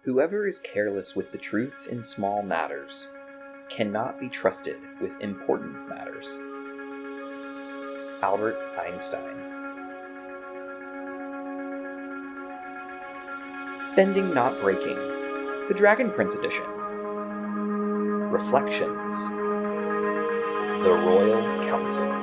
Whoever is careless with the truth in small matters cannot be trusted with important matters. Albert Einstein. Bending Not Breaking, the Dragon Prince Edition. Reflections. The Royal Council.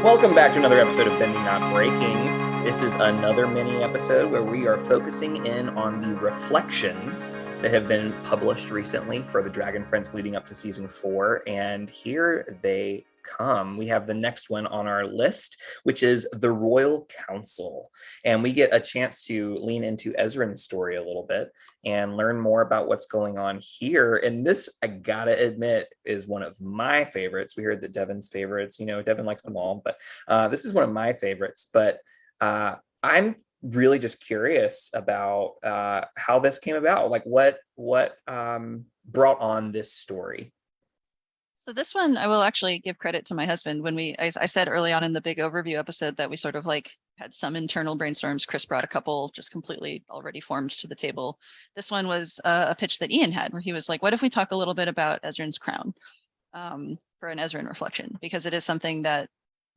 Welcome back to another episode of Bending Not Breaking. This is another mini episode where we are focusing in on the reflections that have been published recently for the Dragon Prince leading up to season 4. And here they come. We have the next one on our list, which is the Royal Council. And we get a chance to lean into Ezran's story a little bit and learn more about what's going on here. And this, I gotta admit, is one of my favorites. We heard that Devon's favorites, Devon likes them all, but this is one of my favorites. But I'm really just curious about how this came about. Like what brought on this story? So this one, I will actually give credit to my husband. When I said early on in the big overview episode that we sort of like had some internal brainstorms. Kris brought a couple just completely already formed to the table. This one was a pitch that Ian had where he was like, what if we talk a little bit about Ezran's crown for an Ezran reflection? Because it is something that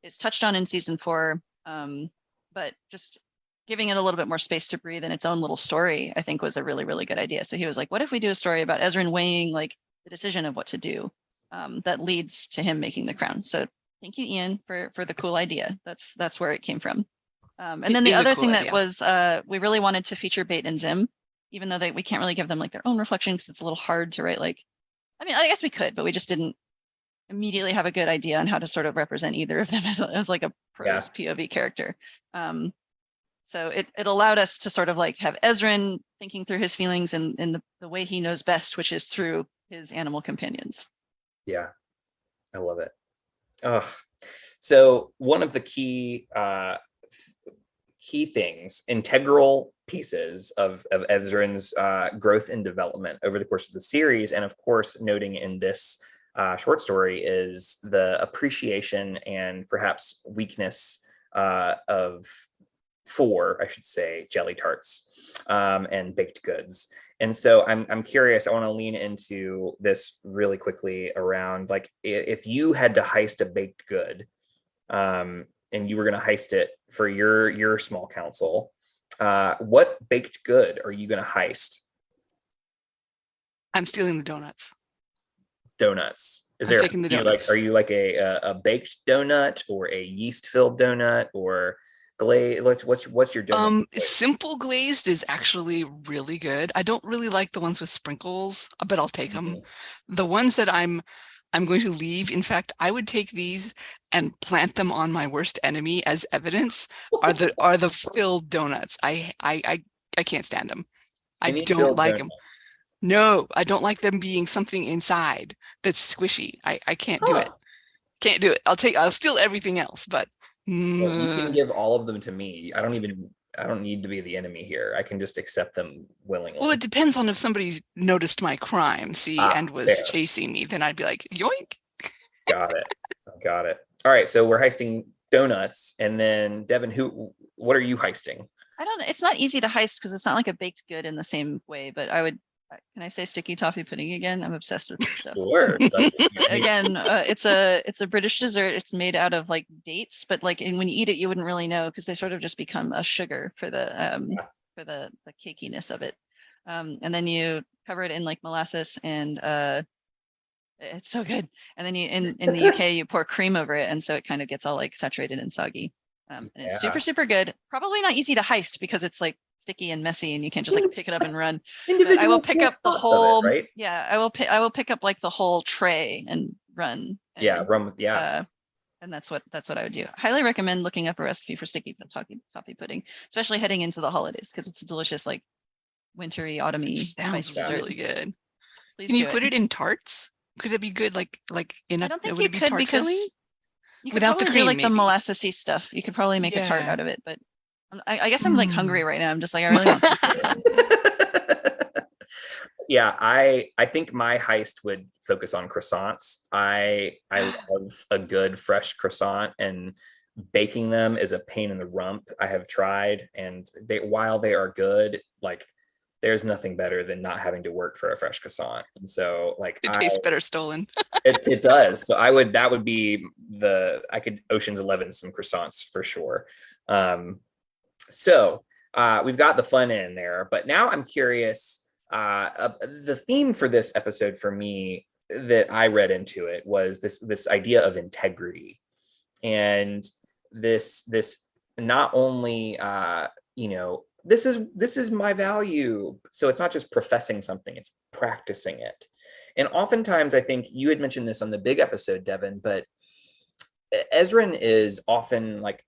is touched on in season 4, but just giving it a little bit more space to breathe in its own little story, I think was a really, really good idea. So he was like, what if we do a story about Ezran weighing like the decision of what to do? That leads to him making the crown. So thank you, Ian, for the cool idea. That's where it came from. And then the other thing that was, we really wanted to feature Bait and Zim, even though we can't really give them like their own reflection because it's a little hard to write. Like, I mean, I guess we could, but we just didn't immediately have a good idea on how to sort of represent either of them as like a prose POV character. So it allowed us to sort of like have Ezran thinking through his feelings in the way he knows best, which is through his animal companions. Yeah, I love it. So one of the key things, integral pieces of Ezran's growth and development over the course of the series, and of course noting in this short story, is the appreciation and perhaps weakness for, I should say, jelly tarts and baked goods. And so I'm curious, I want to lean into this really quickly around, like, if you had to heist a baked good and you were going to heist it for your small council, what baked good are you going to heist? I'm stealing the donuts. Is I'm there taking the donuts. Are you like a baked donut or a yeast-filled donut or glaze? What's your donut? Simple glazed is actually really good. I don't really like the ones with sprinkles, but I'll take them. The ones that I'm going to leave, in fact, I would take these and plant them on my worst enemy as evidence, are the filled donuts. I can't stand them. I don't like them. No, I don't like them being something inside that's squishy. I can't do it. Can't do it. I'll steal everything else, but well, you can give all of them to me. I don't need to be the enemy here. I can just accept them willingly. Well, it depends on if somebody's noticed my crime, and was chasing me, then I'd be like, yoink. Got it. All right, so we're heisting donuts, and then Devon, what are you heisting? It's not easy to heist because it's not like a baked good in the same way, but can I say sticky toffee pudding again? I'm obsessed with this stuff. Sure. Again, it's a British dessert. It's made out of like dates, but like when you eat it, you wouldn't really know because they sort of just become a sugar for the cakiness of it. And then you cover it in like molasses, and it's so good. And then in the UK you pour cream over it, and so it kind of gets all like saturated and soggy. And it's super, super good. Probably not easy to heist because it's like sticky and messy and you can't just like pick it up and run. I will pick up the whole, right? Yeah, I will pick up like the whole tray and run. And that's what I would do. Highly recommend looking up a recipe for sticky toffee pudding, especially heading into the holidays, because it's a delicious, like wintry, autumny. Sounds really good. Please Can you put it in tarts? Could it be good like in a? I don't think you could, because you could without the cream, do like maybe. the molassesy stuff. You could probably make a tart out of it, but I guess I'm like hungry right now. I'm just like, I really want some cereal. Yeah, I think my heist would focus on croissants. I love a good fresh croissant, and baking them is a pain in the rump. I have tried, and while they are good, like there's nothing better than not having to work for a fresh croissant. And so like It tastes better stolen. it does. So that would be I could Ocean's 11 some croissants for sure. So we've got the fun in there, but now I'm curious. The theme for this episode for me that I read into it was this idea of integrity, and this not only this is my value. So it's not just professing something, it's practicing it. And oftentimes, I think you had mentioned this on the big episode, Devon, but Ezrin is often like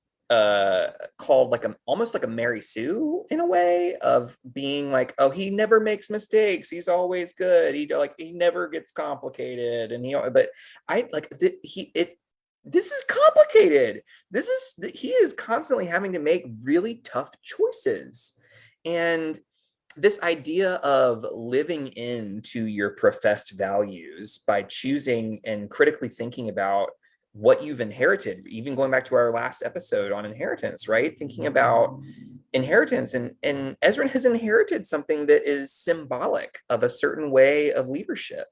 called like almost like a Mary Sue in a way of being like, oh, he never makes mistakes, he's always good, he never gets complicated, and but I like this is complicated. He is constantly having to make really tough choices, and this idea of living into your professed values by choosing and critically thinking about what you've inherited, even going back to our last episode on inheritance, right? Thinking about inheritance, and Ezrin has inherited something that is symbolic of a certain way of leadership.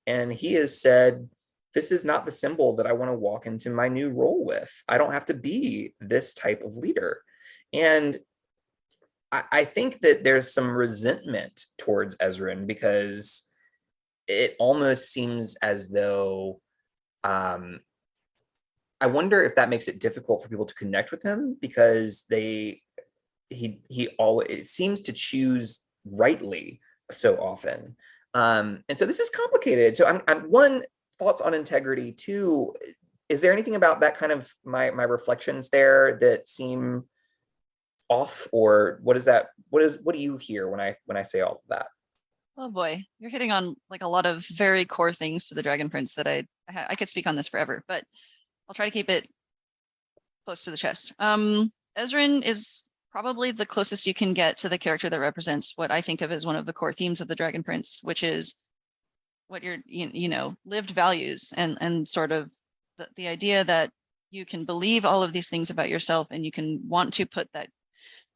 And he has said, this is not the symbol that I want to walk into my new role with. I don't have to be this type of leader. And I think that there's some resentment towards Ezrin because it almost seems as though I wonder if that makes it difficult for people to connect with him, because he always, it seems to choose rightly so often. And so this is complicated. So I'm one, thoughts on integrity. Two, is there anything about that kind of my reflections there that seem off, or what do you hear when I say all of that? Oh boy, you're hitting on like a lot of very core things to the Dragon Prince that I could speak on this forever, but I'll try to keep it close to the chest. Ezrin is probably the closest you can get to the character that represents what I think of as one of the core themes of the Dragon Prince, which is what your lived values, and sort of the idea that you can believe all of these things about yourself, and you can want to put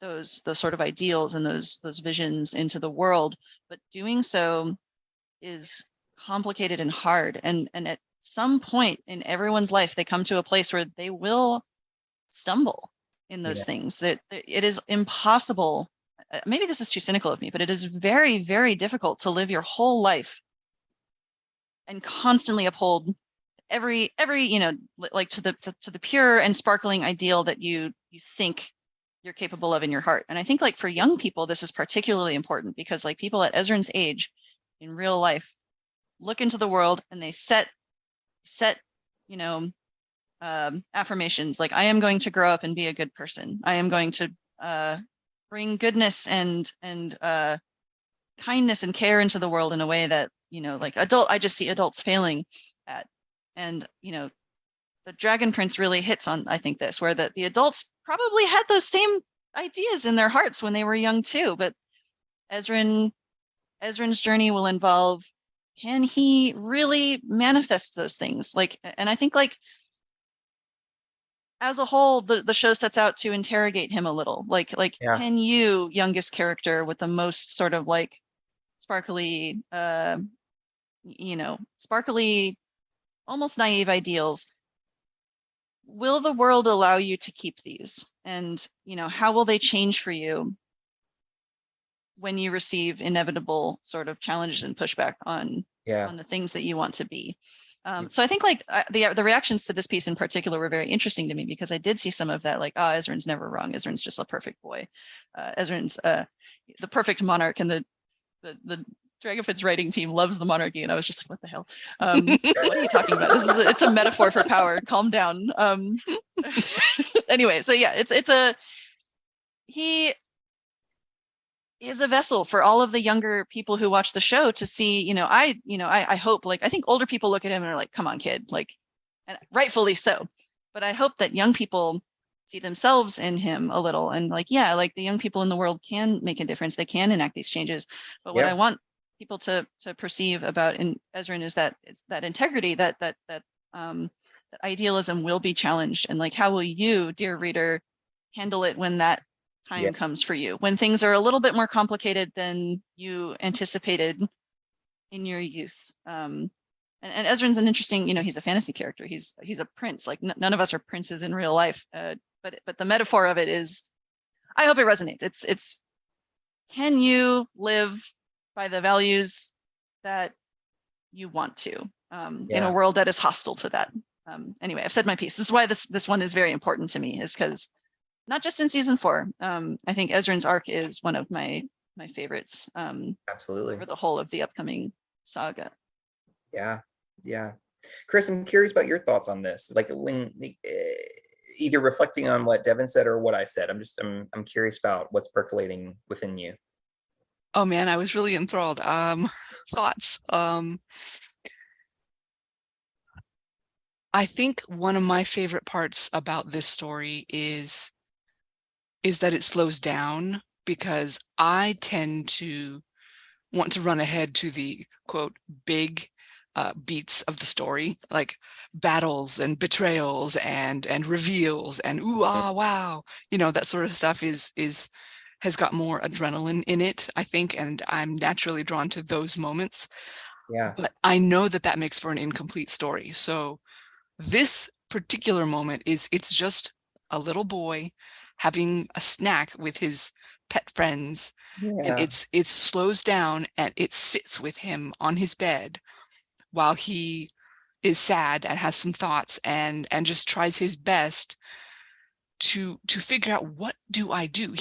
those sort of ideals and those visions into the world, but doing so is complicated and hard. And at some point in everyone's life, they come to a place where they will stumble in those things, that it is impossible. Maybe this is too cynical of me, but it is very, very difficult to live your whole life and constantly uphold every like to the pure and sparkling ideal that you think you're capable of in your heart. And I think like for young people, this is particularly important, because like people at Ezrin's age in real life look into the world and they set affirmations like, I am going to grow up and be a good person. I am going to bring goodness and kindness and care into the world in a way that, I just see adults failing at. And, the Dragon Prince really hits on, I think, this, where the adults probably had those same ideas in their hearts when they were young too. But Ezrin's journey will involve, can he really manifest those things? And I think as a whole, the show sets out to interrogate him a little. Can you, youngest character with the most sort of sparkly, sparkly, almost naive ideals, will the world allow you to keep these? And, how will they change for you when you receive inevitable sort of challenges and pushback on the things that you want to be? So I think the reactions to this piece in particular were very interesting to me, because I did see some of that, Ezrin's never wrong. Ezrin's just a perfect boy. Ezrin's the perfect monarch, and the Dragonfit's writing team loves the monarchy. And I was just like, what the hell? What are you talking about? It's a metaphor for power. Calm down. Anyway, so yeah, he is a vessel for all of the younger people who watch the show to see, I hope, I think older people look at him and are like, come on, kid, and rightfully so. But I hope that young people see themselves in him a little, and like, yeah, like the young people in the world can make a difference, they can enact these changes. But what I want people to perceive about in Ezran is that integrity, that that idealism will be challenged, and like, how will you, dear reader, handle it when that time comes for you, when things are a little bit more complicated than you anticipated in your youth. And Ezran's an interesting, he's a fantasy character. He's a prince. Like none of us are princes in real life. But the metaphor of it is, I hope it resonates. It's can you live by the values that you want to in a world that is hostile to that? Anyway, I've said my piece. This is why this one is very important to me, is because not just in season 4. I think Ezran's arc is one of my favorites. Absolutely. Over the whole of the upcoming saga. Yeah. Kris, I'm curious about your thoughts on this. Like, when either reflecting on what Devon said or what I said, I'm curious about what's percolating within you. Oh man, I was really enthralled. Thoughts. I think one of my favorite parts about this story is that it slows down, because I tend to want to run ahead to the quote big beats of the story, like battles and betrayals and reveals and ooh ah wow, that sort of stuff has got more adrenaline in it, I think, and I'm naturally drawn to those moments. But I know that makes for an incomplete story. So this particular moment it's just a little boy having a snack with his pet friends, and it slows down and it sits with him on his bed while he is sad and has some thoughts, and just tries his best to figure out, what do I do?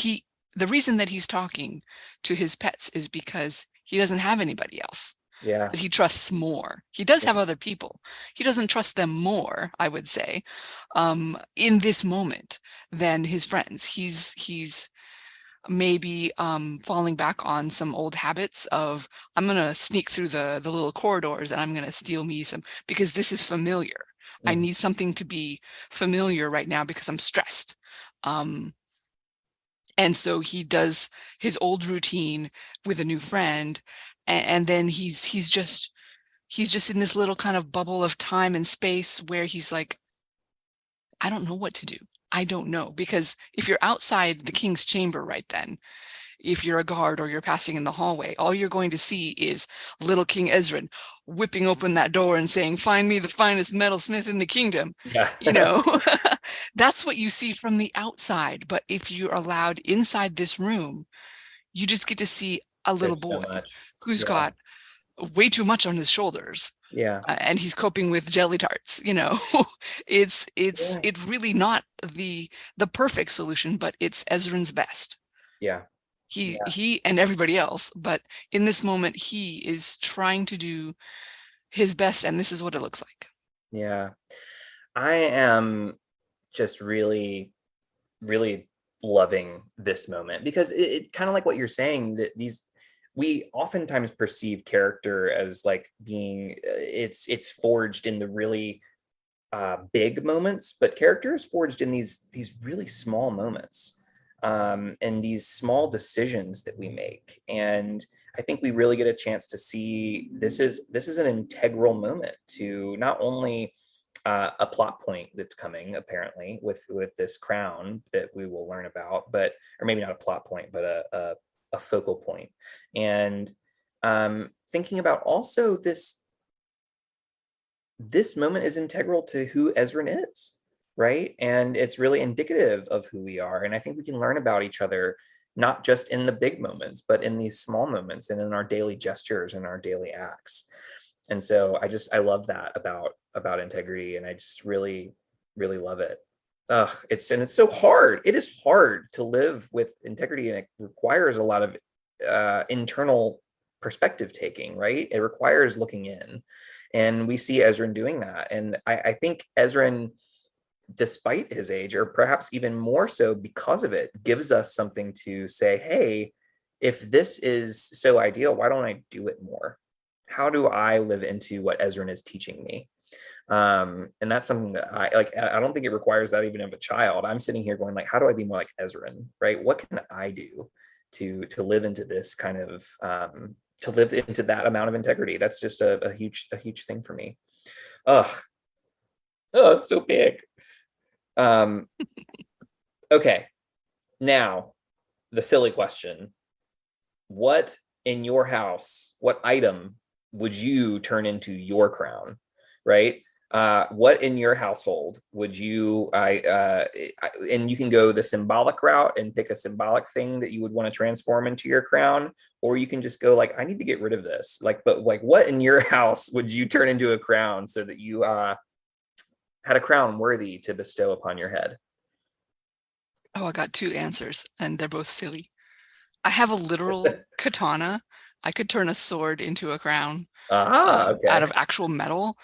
The reason that he's talking to his pets is because he doesn't have anybody else that he trusts more. He does have other people. He doesn't trust them more, I would say, in this moment than his friends. He's maybe falling back on some old habits of, I'm going to sneak through the little corridors and I'm going to steal me some, because this is familiar. I need something to be familiar right now because I'm stressed. And so he does his old routine with a new friend, and then he's just in this little kind of bubble of time and space where he's like, I don't know what to do. I don't know, because if you're outside the king's chamber right then, if you're a guard or you're passing in the hallway, all you're going to see is little King Ezran whipping open that door and saying, find me the finest metalsmith in the kingdom. That's what you see from the outside. But if you're allowed inside this room, you just get to see a little boy who's got way too much on his shoulders. And he's coping with jelly tarts. It's really not the perfect solution, but it's Ezran's best. He and everybody else, but in this moment he is trying to do his best, and this is what it looks like. I am just really loving this moment, because it kind of like what you're saying, that we oftentimes perceive character as like being it's forged in the really big moments, but character is forged in these really small moments, and these small decisions that we make. And I think we really get a chance to see this is an integral moment to not only a plot point that's coming apparently with this crown that we will learn about, but, or maybe not a plot point, but a focal point. And thinking about also this moment is integral to who Ezran is, right? And it's really indicative of who we are. And I think we can learn about each other, not just in the big moments, but in these small moments and in our daily gestures and our daily acts. And so I love that about integrity, and I just really love it. It's so hard. It is hard to live with integrity, and it requires a lot of internal perspective taking, right? It requires looking in, and we see Ezran doing that. And I think Ezran, despite his age, or perhaps even more so because of it, gives us something to say, hey, if this is so ideal, why don't I do it more? How do I live into what Ezran is teaching me? And that's something that I like. I don't think it requires that even of a child. I'm sitting here going like, how do I be more like Ezran, right? What can I do to live into this kind of to live into that amount of integrity? That's just a huge thing for me. Ugh. Oh, it's so big. Okay. Now, the silly question. What in your house, what item would you turn into your crown, right? What in your household would you, and you can go the symbolic route and pick a symbolic thing that you would want to transform into your crown, or you can just go like, I need to get rid of this. Like, but like, what in your house would you turn into a crown so that you had a crown worthy to bestow upon your head? Oh, I got two answers, and they're both silly. I have a literal katana. I could turn a sword into a crown out Okay. of actual metal.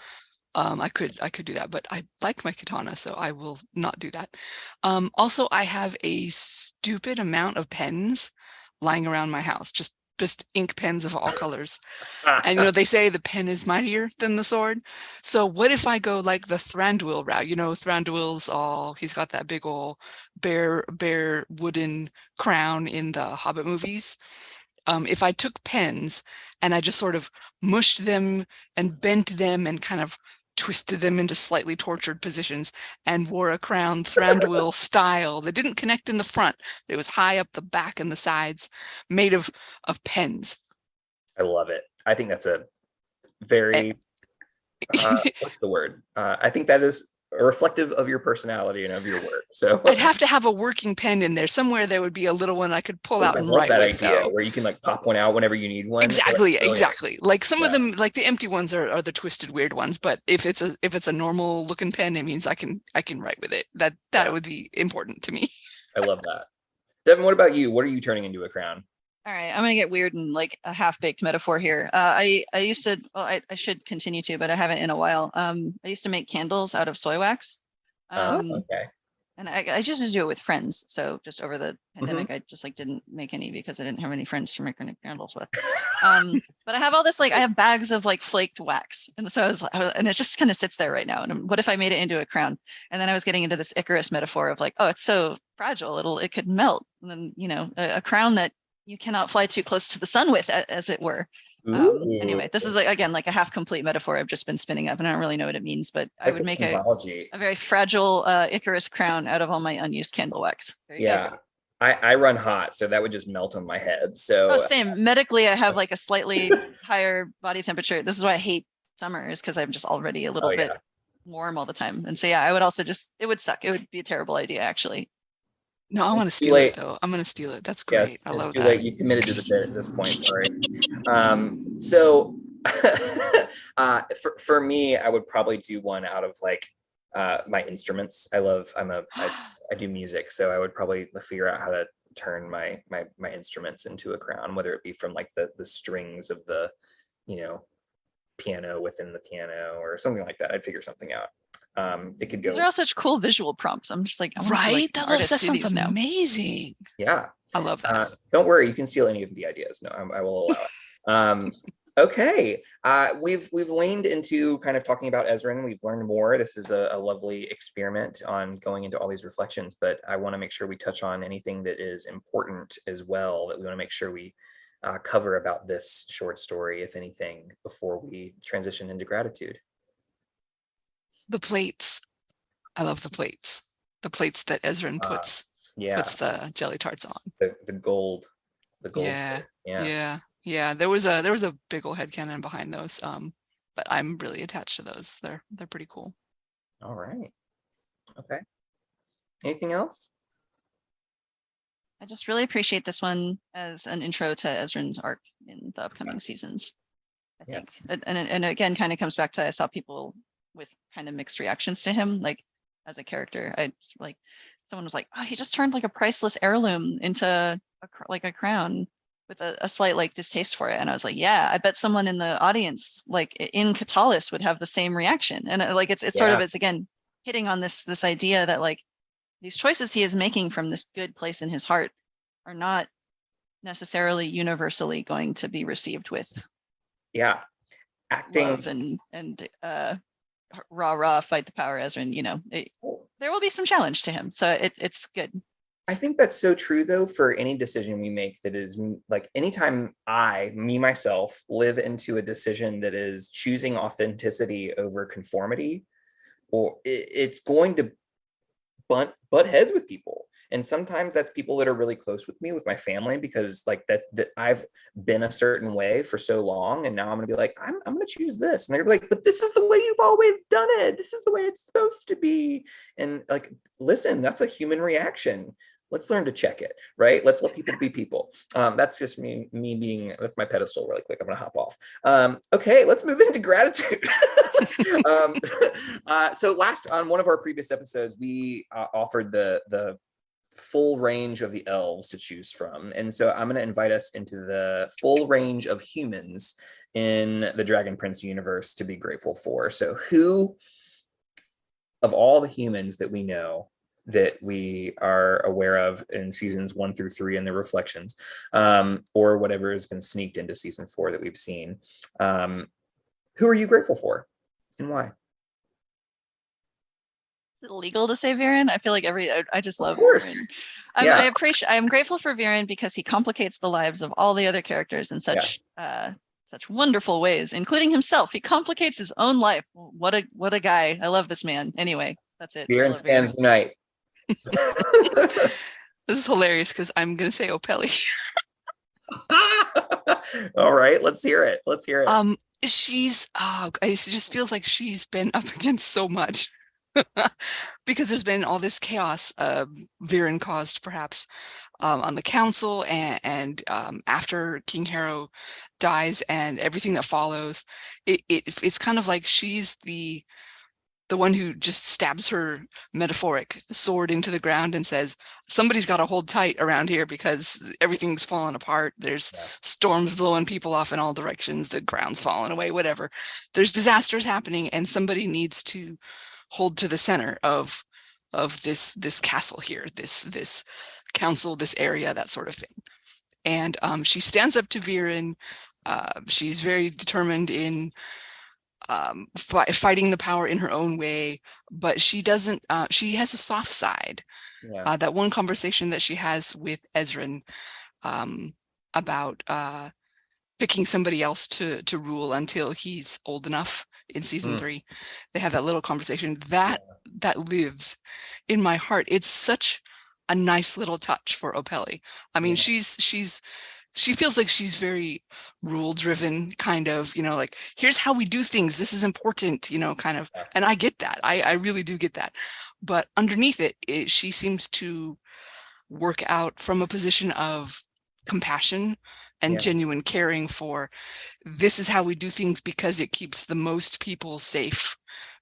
I could do that, but I like my katana, so I will not do that. Also, I have a stupid amount of pens lying around my house, just ink pens of all colors. And they say the pen is mightier than the sword. So what if I go like the Thranduil route? Thranduil's he's got that big old bare wooden crown in the Hobbit movies. If I took pens and I just sort of mushed them and bent them and kind of twisted them into slightly tortured positions and wore a crown Thranduil style that didn't connect in the front, it was high up the back and the sides, made of pens. I love it. I think that's a very what's the word? I think that is reflective of your personality and of your work. So I'd have to have a working pen in there. Somewhere there would be a little one I could pull out I and love write that with, idea though. where you can like pop one out whenever you need one. Exactly, Like, exactly. Like some of Yeah. them, like the empty ones are the twisted weird ones. But if it's a normal looking pen, it means I can write with it. That Yeah. would be important to me. I love that. Devon, what about you? What are you turning into a crown? All right, I'm gonna get weird and like a half-baked metaphor here. I used to, well, I should continue to, but I haven't in a while. I used to make candles out of soy wax. Okay. And I just used to do it with friends. So just over the pandemic, Mm-hmm. I just like didn't make any because I didn't have any friends to make any candles with. But I have all this, like I have bags of like flaked wax. And so and it just kind of sits there right now. And what if I made it into a crown? And then I was getting into this Icarus metaphor of like, oh, it's so fragile, it could melt. And then, a crown that you cannot fly too close to the sun with, as it were. Anyway, this is like, again, like a half complete metaphor I've just been spinning up and I don't really know what it means, but I would make a very fragile Icarus crown out of all my unused candle wax. There you go. I run hot, so that would just melt on my head. So Oh, same. Medically, I have like a slightly higher body temperature. This is why I hate summers, because I'm just already a little bit warm all the time. And so yeah, I would also it would suck. It would be a terrible idea, actually. No, I want to steal it though. I'm going to steal it. That's great. I love that. Late. You've committed to the bit at this point. Sorry. So for me, I would probably do one out of like my instruments. I do music, so I would probably figure out how to turn my instruments into a crown, whether it be from like the strings of the piano within the piano or something like that. I'd figure something out. It could go. These are all such cool visual prompts. I'm just like, I want to see, like, that sounds amazing. Yeah, I love that. Don't worry, you can steal any of the ideas. No, I will allow it. Okay, we've leaned into kind of talking about Ezran. We've learned more. This is a lovely experiment on going into all these reflections, but I want to make sure we touch on anything that is important as well, that we want to make sure we cover about this short story, if anything, before we transition into gratitude. The plates. I love the plates. The plates that Ezran puts the jelly tarts on. The gold. Yeah. There was a big old headcanon behind those. But I'm really attached to those. They're pretty cool. All right. Okay. Anything else? I just really appreciate this one as an intro to Ezran's arc in the upcoming seasons. I think, and again, kind of comes back to, I saw people with kind of mixed reactions to him, like as a character. Someone was like, oh, he just turned like a priceless heirloom into a crown, with a slight like distaste for it. And I was like, yeah, I bet someone in the audience, like in Katalis, would have the same reaction. And like it's sort of, it's again hitting on this idea that like these choices he is making from this good place in his heart are not necessarily universally going to be received with acting love and rah fight the power, Ezran. There will be some challenge to him, so it's good. I think that's so true, though, for any decision we make that is like anytime myself, live into a decision that is choosing authenticity over conformity, or it's going to butt heads with people. And sometimes that's people that are really close with me, with my family, because like that I've been a certain way for so long. And now I'm going to be like, I'm going to choose this. And they're like, but this is the way you've always done it. This is the way it's supposed to be. And like, listen, that's a human reaction. Let's learn to check it, right? Let's let people be people. That's just me being, that's my pedestal really quick. I'm going to hop off. Okay, let's move into gratitude. So last, on one of our previous episodes, we offered the full range of the elves to choose from. And so I'm going to invite us into the full range of humans in the Dragon Prince universe to be grateful for. So who of all the humans that we know, that we are aware of in seasons 1 through 3 and the reflections, or whatever has been sneaked into season 4 that we've seen, who are you grateful for and why? Is it illegal to say Viren? I feel like I just love Of course. Viren. I'm grateful for Viren because he complicates the lives of all the other characters in such wonderful ways, including himself. He complicates his own life. What a guy. I love this man. Anyway, that's it. Viren stands unite. This is hilarious because I'm gonna say Opeli. All right, let's hear it. She's it just feels like she's been up against so much because there's been all this chaos Viren caused perhaps on the council and after King Harrow dies and everything that follows. It's kind of like she's the one who just stabs her metaphoric sword into the ground and says, somebody's got to hold tight around here because everything's falling apart. There's storms blowing people off in all directions. The ground's falling away, whatever. There's disasters happening and somebody needs to hold to the center of this castle here, this council, this area, that sort of thing. And she stands up to Viren. She's very determined in fighting the power in her own way, but she doesn't, she has a soft side. That one conversation that she has with Ezran about picking somebody else to rule until he's old enough in season 3. They have that little conversation that lives in my heart. It's such a nice little touch for Opeli. I mean, she feels like she's very rule driven, kind of, like, here's how we do things. This is important, kind of. And I get that. I really do get that. But underneath it, she seems to work out from a position of compassion and genuine caring for, this is how we do things because it keeps the most people safe.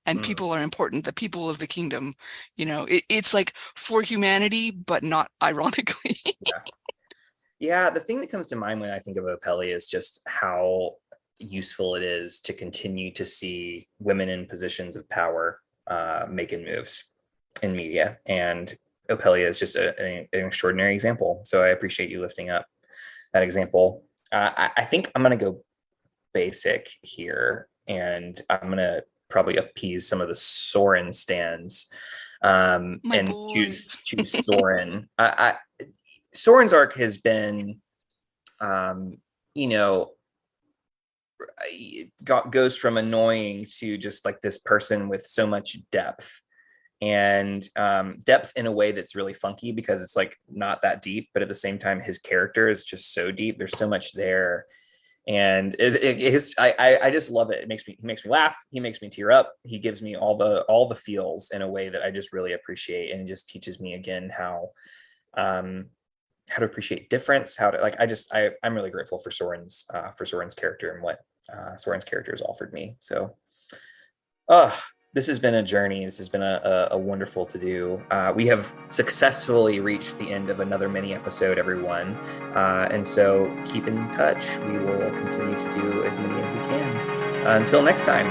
And people are important, the people of the kingdom. It's like for humanity, but not ironically. Yeah, the thing that comes to mind when I think of Opeli is just how useful it is to continue to see women in positions of power making moves in media. And Opeli is just an extraordinary example. So I appreciate you lifting up that example. I think I'm going to go basic here, and I'm going to probably appease some of the Soren stands and choose Soren. Soren's arc has been, goes from annoying to just like this person with so much depth, and depth in a way that's really funky because it's like not that deep, but at the same time, his character is just so deep. There's so much there. And I just love it. He makes me laugh. He makes me tear up. He gives me all the feels in a way that I just really appreciate, and it just teaches me again how to appreciate difference, how to I'm really grateful for Soren's character and what Soren's character has offered me. So this has been a journey. This has been a wonderful to do. We have successfully reached the end of another mini episode, everyone. And so keep in touch. We will continue to do as many as we can. Until next time,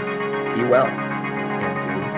be well and do